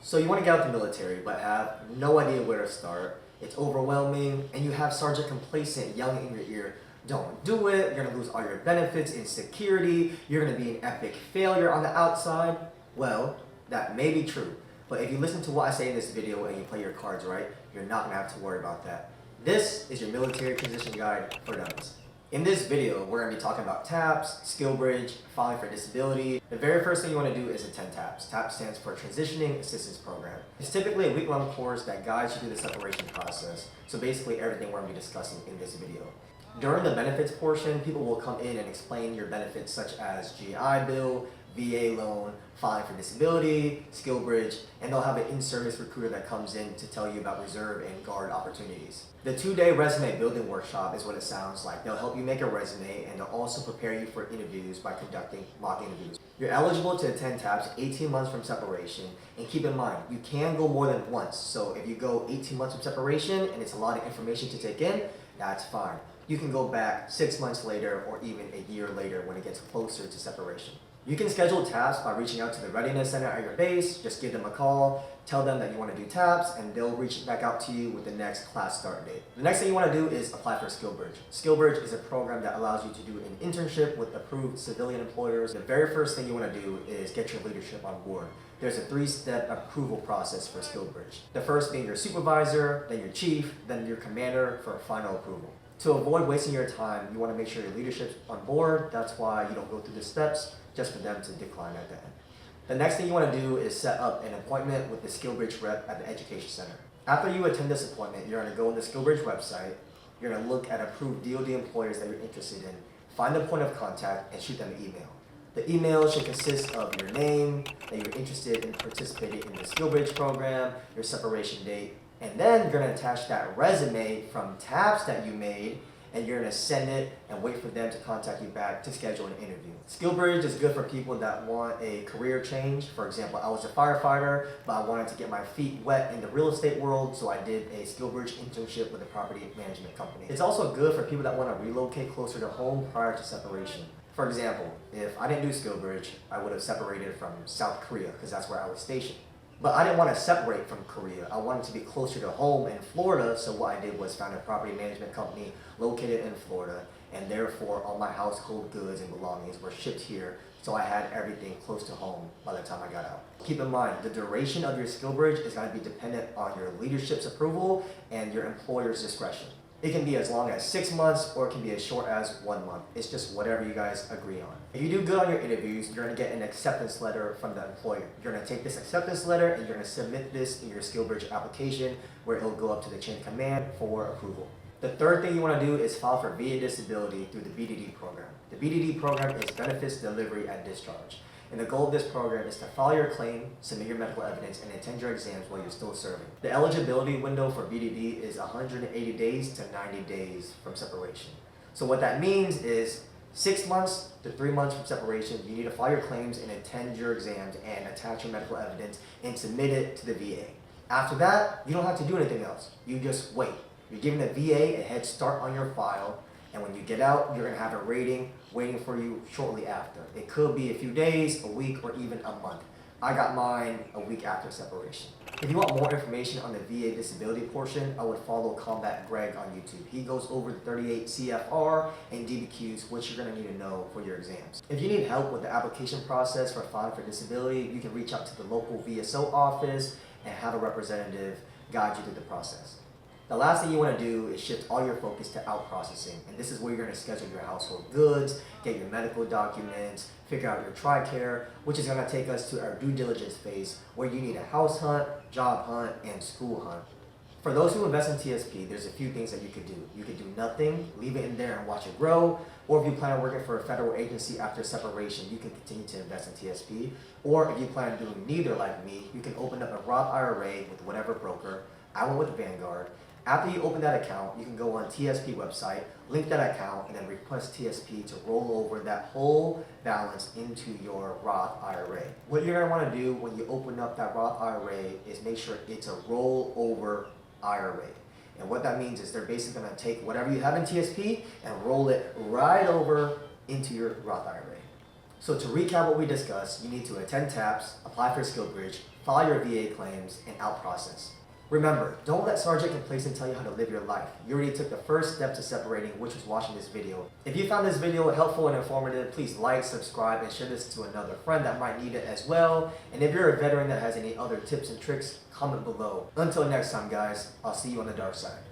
So you want to get out the military, but have no idea where to start. It's overwhelming, and you have Sergeant Complacent yelling in your ear, don't do it, you're going to lose all your benefits in security, you're going to be an epic failure on the outside. Well, that may be true, but if you listen to what I say in this video and you play your cards right, you're not going to have to worry about that. This is your military transition guide for dummies. In this video, we're going to be talking about TAPS, Skillbridge, filing for disability. The very first thing you want to do is attend TAPS. TAPS stands for Transitioning Assistance Program. It's typically a week-long course that guides you through the separation process. So basically everything we're going to be discussing in this video. During the benefits portion, people will come in and explain your benefits such as GI Bill, VA loan, filing for disability, Skillbridge, and they'll have an in-service recruiter that comes in to tell you about reserve and guard opportunities. The 2-day resume building workshop is what it sounds like. They'll help you make a resume and they'll also prepare you for interviews by conducting mock interviews. You're eligible to attend TAPS 18 months from separation, and keep in mind, you can go more than once. So if you go 18 months from separation and it's a lot of information to take in, that's fine. You can go back 6 months later or even a year later when it gets closer to separation. You can schedule TAPS by reaching out to the Readiness Center at your base. Just give them a call, tell them that you want to do TAPS, and they'll reach back out to you with the next class start date. The next thing you want to do is apply for Skillbridge. Skillbridge is a program that allows you to do an internship with approved civilian employers. The very first thing you want to do is get your leadership on board. There's a 3-step approval process for Skillbridge. The first being your supervisor, then your chief, then your commander for final approval. To avoid wasting your time, you want to make sure your leadership's on board. That's why you don't go through the steps, just for them to decline at the end. The next thing you want to do is set up an appointment with the Skillbridge rep at the Education Center. After you attend this appointment, you're going to go on the Skillbridge website, you're going to look at approved DoD employers that you're interested in, find the point of contact, and shoot them an email. The email should consist of your name, that you're interested in participating in the Skillbridge program, your separation date, and then you're going to attach that resume from TAPS that you made, and you're going to send it and wait for them to contact you back to schedule an interview. Skillbridge is good for people that want a career change. For example, I was a firefighter, but I wanted to get my feet wet in the real estate world, so I did a Skillbridge internship with a property management company. It's also good for people that want to relocate closer to home prior to separation. For example, if I didn't do Skillbridge, I would have separated from South Korea because that's where I was stationed. But I didn't want to separate from Korea. I wanted to be closer to home in Florida, so what I did was found a property management company located in Florida, and therefore all my household goods and belongings were shipped here, so I had everything close to home by the time I got out. Keep in mind, the duration of your Skillbridge is going to be dependent on your leadership's approval and your employer's discretion. It can be as long as 6 months or it can be as short as 1 month. It's just whatever you guys agree on. If you do good on your interviews, you're going to get an acceptance letter from the employer. You're going to take this acceptance letter and you're going to submit this in your Skillbridge application where it'll go up to the chain of command for approval. The third thing you want to do is file for VA disability through the BDD program. The BDD program is Benefits Delivery at Discharge. And the goal of this program is to file your claim, submit your medical evidence, and attend your exams while you're still serving. The eligibility window for BDD is 180 days to 90 days from separation. So what that means is 6 months to 3 months from separation, you need to file your claims and attend your exams and attach your medical evidence and submit it to the VA. After that, you don't have to do anything else. You just wait. You're giving the VA a head start on your file, and when you get out, you're going to have a rating waiting for you shortly after. It could be a few days, a week, or even a month. I got mine a week after separation. If you want more information on the VA disability portion, I would follow Combat Greg on YouTube. He goes over the 38 CFR and DBQs, which you're going to need to know for your exams. If you need help with the application process for filing for disability, you can reach out to the local VSO office and have a representative guide you through the process. The last thing you want to do is shift all your focus to outprocessing, and this is where you're going to schedule your household goods, get your medical documents, figure out your TRICARE, which is going to take us to our due diligence phase where you need a house hunt, job hunt, and school hunt. For those who invest in TSP, there's a few things that you could do. You could do nothing, leave it in there and watch it grow, or if you plan on working for a federal agency after separation, you can continue to invest in TSP, or if you plan on doing neither like me, you can open up a Roth IRA with whatever broker. I went with Vanguard. After you open that account, you can go on TSP website, link that account, and then request TSP to roll over that whole balance into your Roth IRA. What you're going to want to do when you open up that Roth IRA is make sure it's a rollover IRA. And what that means is they're basically going to take whatever you have in TSP and roll it right over into your Roth IRA. So to recap what we discussed, you need to attend TAPS, apply for Skillbridge, file your VA claims, and outprocess. Remember, don't let Sergeant Complacent tell you how to live your life. You already took the first step to separating, which was watching this video. If you found this video helpful and informative, please like, subscribe, and share this to another friend that might need it as well. And if you're a veteran that has any other tips and tricks, comment below. Until next time, guys, I'll see you on the dark side.